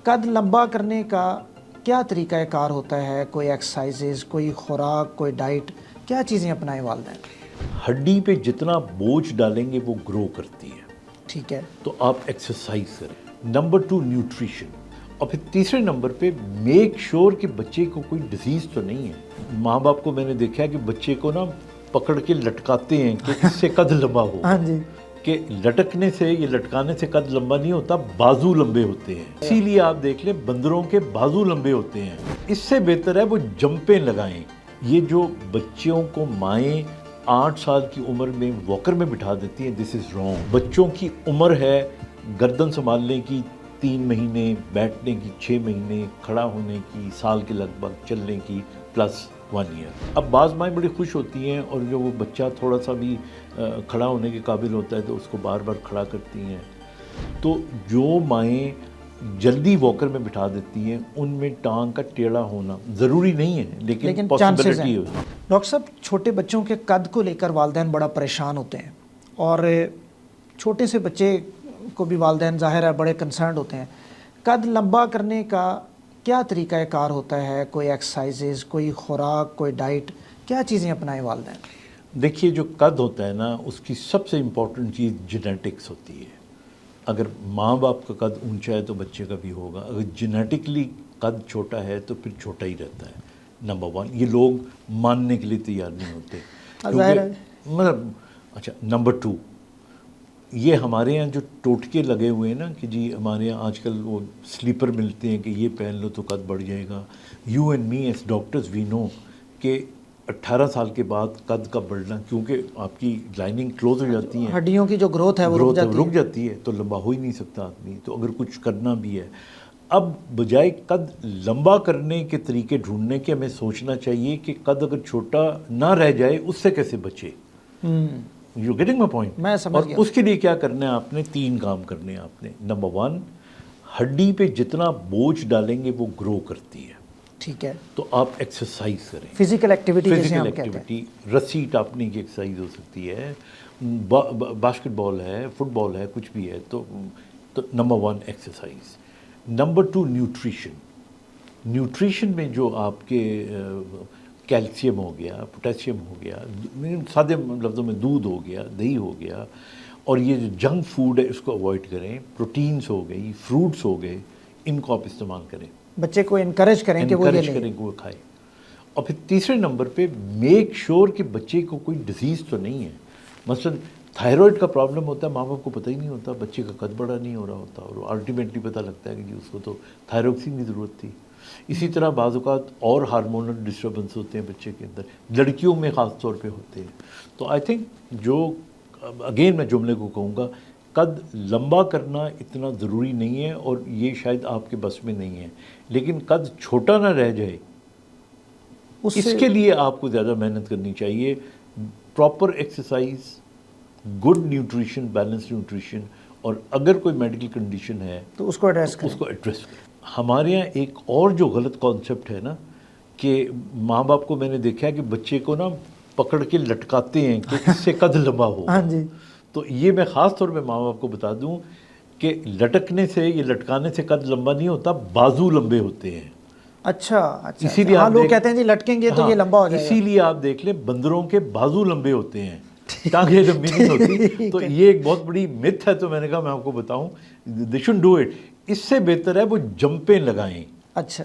قد لمبا کرنے کا کیا طریقہ کار ہوتا ہے؟ کوئی ایکسرسائزز، کوئی خوراک، کوئی ڈائٹ، کیا چیزیں اپنائیں والدین؟ ہڈی پہ جتنا بوجھ ڈالیں گے وہ گرو کرتی ہے، ٹھیک ہے، تو آپ ایکسرسائز کریں۔ نمبر 2 نیوٹریشن، اور پھر تیسرے نمبر پہ میک شور کہ بچے کو کوئی ڈیزیز تو نہیں ہے۔ ماں باپ کو میں نے دیکھا ہے کہ بچے کو نا پکڑ کے لٹکاتے ہیں کہ اس سے قد لمبا ہو، ہاں جی، کہ لٹکنے سے یا لٹکانے سے قد لمبا نہیں ہوتا، بازو لمبے ہوتے ہیں۔ اسی لیے آپ دیکھ لیں بندروں کے بازو لمبے ہوتے ہیں۔ اس سے بہتر ہے وہ جمپیں لگائیں۔ یہ جو بچوں کو مائیں 8 سال کی عمر میں واکر میں بٹھا دیتی ہیں، دس از رانگ۔ بچوں کی عمر ہے گردن سنبھالنے کی 3 مہینے، بیٹھنے کی 6 مہینے، کھڑا ہونے کی سال کے لگ بھگ، چلنے کی پلس 1 ایئر۔ اب بعض مائیں بڑی خوش ہوتی ہیں اور جو وہ بچہ تھوڑا سا بھی کھڑا ہونے کے قابل ہوتا ہے تو اس کو بار بار کھڑا کرتی ہیں۔ تو جو مائیں جلدی واکر میں بٹھا دیتی ہیں ان میں ٹانگ کا ٹیڑھا ہونا ضروری نہیں ہے، لیکن چانسز ہیں۔ پاسبلٹی ہے۔ ڈاکٹر صاحب، چھوٹے بچوں کے قد کو لے کر والدین بڑا پریشان ہوتے ہیں، اور چھوٹے سے بچے کو بھی والدین ظاہر ہے بڑے کنسرنڈ ہوتے ہیں۔ قد لمبا کرنے کا کیا طریقہ کار ہوتا ہے؟ کوئی ایکسرسائزز، کوئی خوراک، کوئی ڈائٹ، کیا چیزیں اپنائیں والدین؟ دیکھیے جو قد ہوتا ہے نا، اس کی سب سے امپورٹنٹ چیز جینیٹکس ہوتی ہے۔ اگر ماں باپ کا قد اونچا ہے تو بچے کا بھی ہوگا، اگر جینیٹکلی قد چھوٹا ہے تو پھر چھوٹا ہی رہتا ہے۔ نمبر 1 یہ لوگ ماننے کے لیے تیار نہیں ہوتے، ظاہر ہے۔ مطلب اچھا نمبر 2 یہ ہمارے ہاں جو ٹوٹکے لگے ہوئے ہیں نا کہ جی ہمارے ہاں آج کل وہ سلیپر ملتے ہیں کہ یہ پہن لو تو قد بڑھ جائے گا۔ You and me as doctors we know کہ 18 سال کے بعد قد کا بڑھنا، کیونکہ آپ کی لائننگ کلوز ہو جاتی ہیں، ہڈیوں کی جو گروتھ ہے وہ رک جاتی ہے، تو لمبا ہو ہی نہیں سکتا آدمی۔ تو اگر کچھ کرنا بھی ہے، اب بجائے قد لمبا کرنے کے طریقے ڈھونڈنے کے ہمیں سوچنا چاہیے کہ قد اگر چھوٹا نہ رہ جائے اس سے کیسے بچے۔ You getting my point? میں سمجھ اور گیا۔ اس کے لیے کیا کرنا ہے آپ نے؟ 3 کام کرنے ہیں آپ نے۔ نمبر 1 ہڈی پہ جتنا بوجھ ڈالیں گے وہ گرو کرتی ہے، ٹھیک ہے، تو آپ ایکسرسائز کریں۔ فزیکل ایکٹیویٹی جیسے فزیکل ہم کہتے ہیں۔ ایکٹیویٹی، رسی ٹاپنے کی ایکسرسائز ہو سکتی ہے، باسکٹ بال ہے، فٹ بال ہے، کچھ بھی ہے، تو number 1 exercise. Number 2 nutrition. Nutrition میں جو آپ کے کیلشیم ہو گیا، پوٹیشیم ہو گیا، سادے لفظوں میں دودھ ہو گیا، دہی ہو گیا، اور یہ جو جنک فوڈ ہے اس کو اوائڈ کریں۔ پروٹینز ہو گئی، فروٹس ہو گئے، ان کو آپ استعمال کریں۔ بچے کو انکریج کریں کہ وہ یہ لیں۔ کریں کہ وہ کھائے۔ اور پھر تیسرے نمبر پہ میک شور کہ بچے کو کوئی ڈیزیز تو نہیں ہے۔ مثلا تھائرائڈ کا پرابلم ہوتا ہے، ماں باپ کو پتہ ہی نہیں ہوتا، بچے کا قد بڑا نہیں ہو رہا ہوتا، اور الٹیمیٹلی پتہ لگتا ہے کہ جی اس کو تو تھائروکسین کی ضرورت تھی۔ اسی طرح بعض اوقات اور ہارمونل ڈسٹربنس ہوتے ہیں بچے کے اندر، لڑکیوں میں خاص طور پہ ہوتے ہیں۔ تو آئی تھنک جو اگین میں جملے کو کہوں گا، قد لمبا کرنا اتنا ضروری نہیں ہے، اور یہ شاید آپ کے بس میں نہیں ہے، لیکن قد چھوٹا نہ رہ جائے اس کے لیے آپ کو زیادہ محنت کرنی چاہیے۔ Proper exercise, good nutrition, balance nutrition, اور اگر کوئی میڈیکل کنڈیشن ہے تو اس کو ایڈریس کریں۔ اس کو ایڈریس کریں۔ ہمارے یہاں ایک اور جو غلط کانسیپٹ ہے نا، کہ ماں باپ کو میں نے دیکھا ہے کہ بچے کو نا پکڑ کے لٹکاتے ہیں کہ اس سے قد لمبا ہو۔ ہاں جی، تو یہ میں خاص طور پہ ماں باپ کو بتا دوں کہ لٹکنے سے یا لٹکانے سے قد لمبا نہیں ہوتا، بازو لمبے ہوتے ہیں۔ اچھا، اسی لیے ہاں، آپ لوگ کہتے ہیں جی لٹکیں گے تو یہ لمبا ہو جائے گا۔ اسی لیے آپ دیکھ لیں بندروں کے بازو لمبے ہوتے ہیں، ٹانگیں لمبی نہیں ہوتی۔ تو یہ ایک بہت بڑی متھ ہے، تو میں نے کہا میں آپ کو بتاؤں، دے شوڈنٹ ڈو اٹ۔ اس سے بہتر ہے وہ جمپیں لگائیں، اچھا،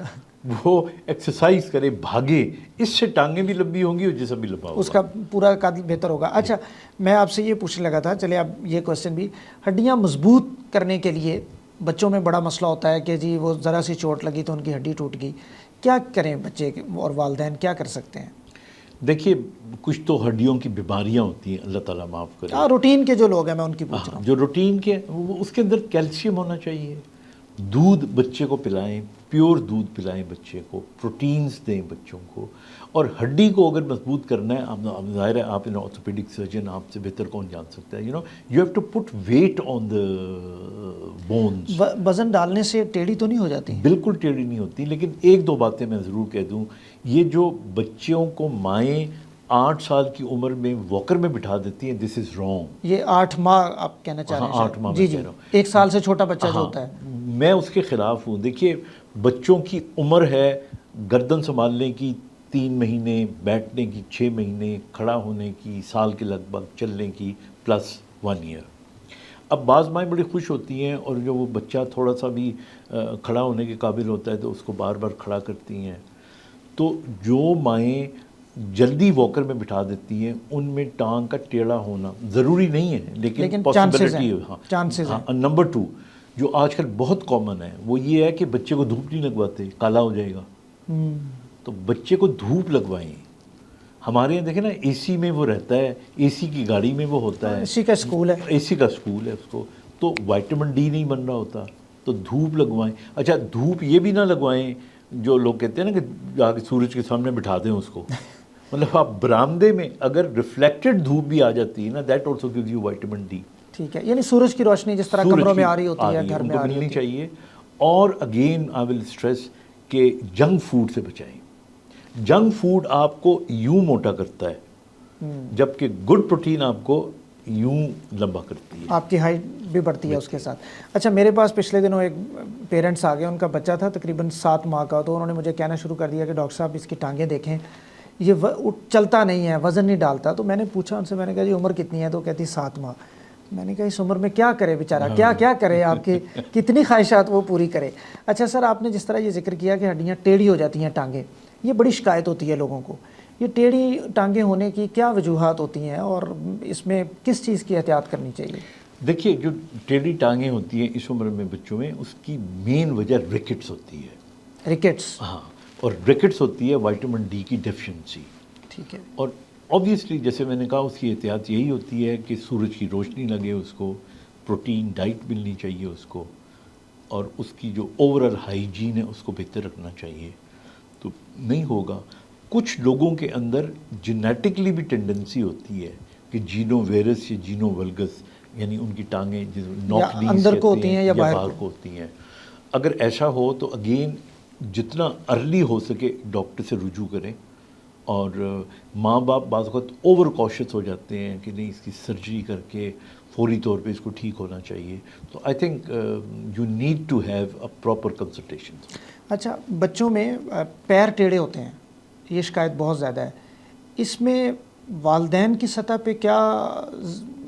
وہ ایکسرسائز کرے، بھاگے، اس سے ٹانگیں بھی لمبی ہوں گی اور جسم بھی لمبا ہوگا، اس کا پورا قد بہتر ہوگا۔ اچھا، میں آپ سے یہ پوچھنے لگا تھا، چلے اب یہ کویسچن بھی، ہڈیاں مضبوط کرنے کے لیے بچوں میں بڑا مسئلہ ہوتا ہے کہ جی وہ ذرا سی چوٹ لگی تو ان کی ہڈی ٹوٹ گئی، کیا کریں بچے اور والدین کیا کر سکتے ہیں؟ دیکھیے کچھ تو ہڈیوں کی بیماریاں ہوتی ہیں، اللہ تعالیٰ معاف کرے۔ ہاں، روٹین کے جو لوگ ہیں میں ان کی پوچھ رہا ہوں۔ جو روٹین کے اس کے اندر کیلشیم ہونا چاہیے، دودھ بچے کو پلائیں، پیور دودھ پلائیں بچے کو، پروٹینز دیں بچوں کو، اور ہڈی کو اگر مضبوط کرنا ہے، آپ ظاہر ہے آپ آرتھوپیڈک سرجن، آپ سے بہتر کون جان سکتا ہے، you have to put weight on the bones. وزن ڈالنے سے ٹیڑھی تو نہیں ہو جاتی؟ بالکل ٹیڑھی نہیں ہوتی، لیکن ایک دو باتیں میں ضرور کہہ دوں، یہ جو بچوں کو مائیں 8 سال کی عمر میں واکر میں بٹھا دیتی ہیں. دس از رانگ. یہ 8 ماہ آپ کہنا چاہ رہے ہیں؟ 8 ماہ جی میں جی کہہ رہا ہوں. 1 سال سے چھوٹا بچہ جو ہوتا ہے. میں اس کے خلاف ہوں. دیکھیے بچوں کی عمر ہے گردن سنبھالنے کی 3 مہینے، بیٹھنے کی 6 مہینے، کھڑا ہونے کی سال کے لگ بھگ، چلنے کی پلس 1 ایئر. اب بعض مائیں بڑی خوش ہوتی ہیں اور جو وہ بچہ تھوڑا سا بھی کھڑا ہونے کے قابل ہوتا ہے تو اس کو بار بار کھڑا کرتی ہیں. تو جو مائیں جلدی واکر میں بٹھا دیتی ہیں ان میں ٹانگ کا ٹیڑھا ہونا ضروری نہیں ہے لیکن پاسبلٹی ہے. چانسز ہیں. نمبر 2 جو آج کل بہت کامن ہے وہ یہ ہے کہ بچے کو دھوپ نہیں لگواتے، کالا ہو جائے گا. تو بچے کو دھوپ لگوائیں. ہمارے یہاں دیکھیں نا اے سی میں وہ رہتا ہے، اے سی کی گاڑی میں وہ ہوتا ہے، اسی کا اسکول ہے، اے سی کا اسکول ہے اس کو. تو وائٹامن ڈی نہیں بن رہا ہوتا تو دھوپ لگوائیں. اچھا دھوپ یہ بھی نہ لگوائیں جو لوگ کہتے ہیں نا کہ جا کے سورج کے سامنے بٹھا دیں اس کو. مطلب آپ برآمدے میں اگر ریفلیکٹڈ دھوپ بھی آ جاتی ہے نا that also gives you vitamin D. ٹھیک ہے، یعنی سورج کی روشنی جس طرح کمروں میں آ رہی ہوتی ہے گھر میں آ رہی ہوتی ہے چاہیے. اور اگین آئی ول اسٹریس کہ جنک فوڈ سے بچائیں. جنک فوڈ آپ کو یوں موٹا کرتا ہے جبکہ گڈ پروٹین آپ کو یوں لمبا کرتی ہے، آپ کی ہائٹ بھی بڑھتی ہے اس کے ساتھ. اچھا میرے پاس پچھلے دنوں ایک پیرنٹس آ گئے، ان کا بچہ تھا تقریباً 7 ماہ کا. تو انہوں نے مجھے کہنا شروع کر دیا کہ ڈاکٹر صاحب اس کی ٹانگیں دیکھیں، یہ چلتا نہیں ہے، وزن نہیں ڈالتا. تو میں نے پوچھا ان سے، میں نے کہا جی عمر کتنی ہے؟ تو کہتی 7 ماہ. میں نے کہا اس عمر میں کیا کرے بیچارہ، کیا کرے، آپ کی کتنی خواہشات وہ پوری کرے. اچھا سر آپ نے جس طرح یہ ذکر کیا کہ ہڈیاں ٹیڑھی ہو جاتی ہیں ٹانگیں، یہ بڑی شکایت ہوتی ہے لوگوں کو. یہ ٹیڑھی ٹانگیں ہونے کی کیا وجوہات ہوتی ہیں اور اس میں کس چیز کی احتیاط کرنی چاہیے؟ دیکھیے جو ٹیڑھی ٹانگیں ہوتی ہیں اس عمر میں بچوں میں، اس کی مین وجہ ریکٹس ہوتی ہے. ریکٹس؟ ہاں، اور ریکٹس ہوتی ہے وائٹامن ڈی کی ڈیفیشنسی. ٹھیک ہے. اور آبویسلی جیسے میں نے کہا اس کی احتیاط یہی ہوتی ہے کہ سورج کی روشنی لگے، اس کو پروٹین ڈائٹ ملنی چاہیے اس کو، اور اس کی جو اوورآل ہائیجین ہے اس کو بہتر رکھنا چاہیے. تو نہیں ہوگا. کچھ لوگوں کے اندر جینیٹکلی بھی ٹینڈنسی ہوتی ہے کہ جینو ویرس یا جینو ولگس، یعنی ان کی ٹانگیں نوکلیز اندر کو ہوتی ہیں یا باہر کو ہوتی ہیں. اگر ایسا ہو تو اگین جتنا ارلی ہو سکے ڈاکٹر سے رجوع کریں. اور ماں باپ بعض وقت اوور کاشس ہو جاتے ہیں کہ نہیں اس کی سرجری کر کے فوری طور پہ اس کو ٹھیک ہونا چاہیے. تو I think you need to have a proper consultation. اچھا بچوں میں پیر ٹیڑھے ہوتے ہیں، یہ شکایت بہت زیادہ ہے. اس میں والدین کی سطح پہ کیا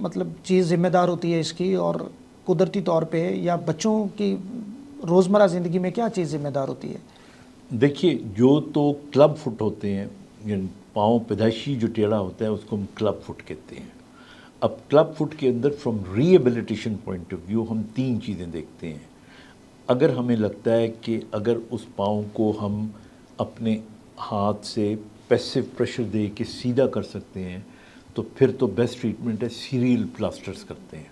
مطلب چیز ذمہ دار ہوتی ہے اس کی، اور قدرتی طور پہ یا بچوں کی روزمرہ زندگی میں کیا چیز ذمہ دار ہوتی ہے؟ دیکھیے جو تو کلب فٹ ہوتے ہیں، یعنی پاؤں پیدائشی جو ٹیڑھا ہوتا ہے اس کو ہم کلب فٹ کہتے ہیں. اب کلب فٹ کے اندر from rehabilitation point of view ہم 3 چیزیں دیکھتے ہیں. اگر ہمیں لگتا ہے کہ اگر اس پاؤں کو ہم اپنے ہاتھ سے پیسو پریشر دے کے سیدھا کر سکتے ہیں تو پھر تو بیسٹ ٹریٹمنٹ ہے سیریل پلاسٹرز کرتے ہیں.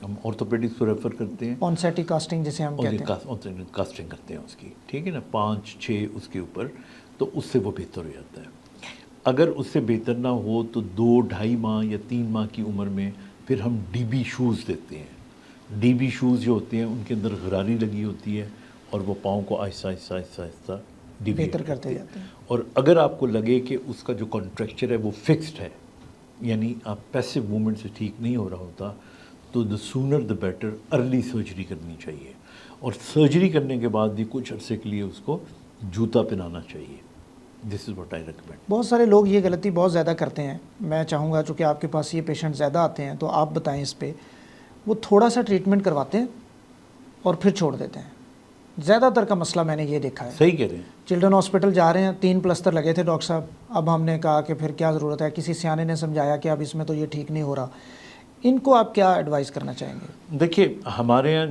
ہم آرتھوپیڈکس کو ریفر کرتے ہیں، پونسیٹی کاسٹنگ جسے ہم کہتے ہیں، کاسٹنگ کرتے ہیں اس کی. ٹھیک ہے نا، 5-6 اس کے اوپر، تو اس سے وہ بہتر ہو جاتا ہے. اگر اس سے بہتر نہ ہو تو 2-2.5 ماہ یا 3 ماہ کی عمر میں پھر ہم ڈی بی شوز دیتے ہیں. ڈی بی شوز جو ہوتے ہیں ان کے اندر غراری لگی ہوتی ہے اور وہ پاؤں کو آہستہ آہستہ آہستہ آہستہ بہتر کرتے جاتے ہیں. اور اگر آپ کو لگے کہ اس کا جو کانٹریکچر ہے وہ فکسڈ ہے، یعنی آپ پیسو موومنٹ سے ٹھیک نہیں ہو رہا ہوتا، تو the sooner the better early surgery کرنی چاہیے. اور سرجری کرنے کے بعد بھی کچھ عرصے کے لیے اس کو جوتا پہنانا چاہیے. دس از واٹ آئی ریکمینڈ. بہت سارے لوگ یہ غلطی بہت زیادہ کرتے ہیں. میں چاہوں گا چونکہ آپ کے پاس یہ پیشنٹ زیادہ آتے ہیں تو آپ بتائیں اس پہ. وہ تھوڑا سا ٹریٹمنٹ کرواتے ہیں اور پھر چھوڑ دیتے ہیں. زیادہ تر کا مسئلہ میں نے یہ دیکھا ہے. صحیح کہہ رہے ہیں. چلڈرن ہاسپٹل جا رہے ہیں، 3 پلستر لگے تھے ڈاکٹر صاحب، اب ہم نے کہا کہ پھر کیا ضرورت ہے، کسی سیانے نے سمجھایا کہ اب اس میں تو یہ ٹھیک نہیں ہو رہا. ان کو آپ کیا ایڈوائز کرنا چاہیں گے؟ دیکھیے ہمارے یہاں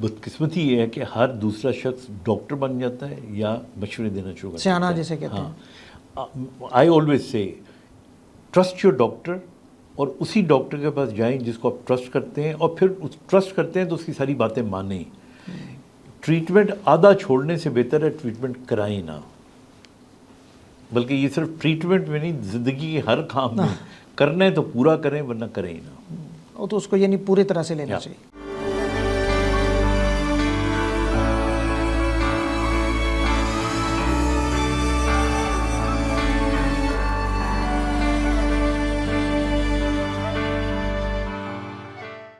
بدقسمتی یہ ہے کہ ہر دوسرا شخص ڈاکٹر بن جاتا ہے یا مشورے دینا شروع کرتا ہے، سیانہ جسے کہتے ہیں. I always say trust your doctor, اور اسی ڈاکٹر کے پاس جائیں جس کو آپ ٹرسٹ کرتے ہیں، اور پھر ٹرسٹ کرتے ہیں تو اس کی ساری باتیں مانیں. ٹریٹمنٹ آدھا چھوڑنے سے بہتر ہے ٹریٹمنٹ کرائیں نہ. بلکہ یہ صرف ٹریٹمنٹ میں نہیں، زندگی کے ہر کام میں کرنا ہے تو پورا کریں ورنہ کریں نہ. تو اس کو یعنی پوری طرح سے لینا چاہیے.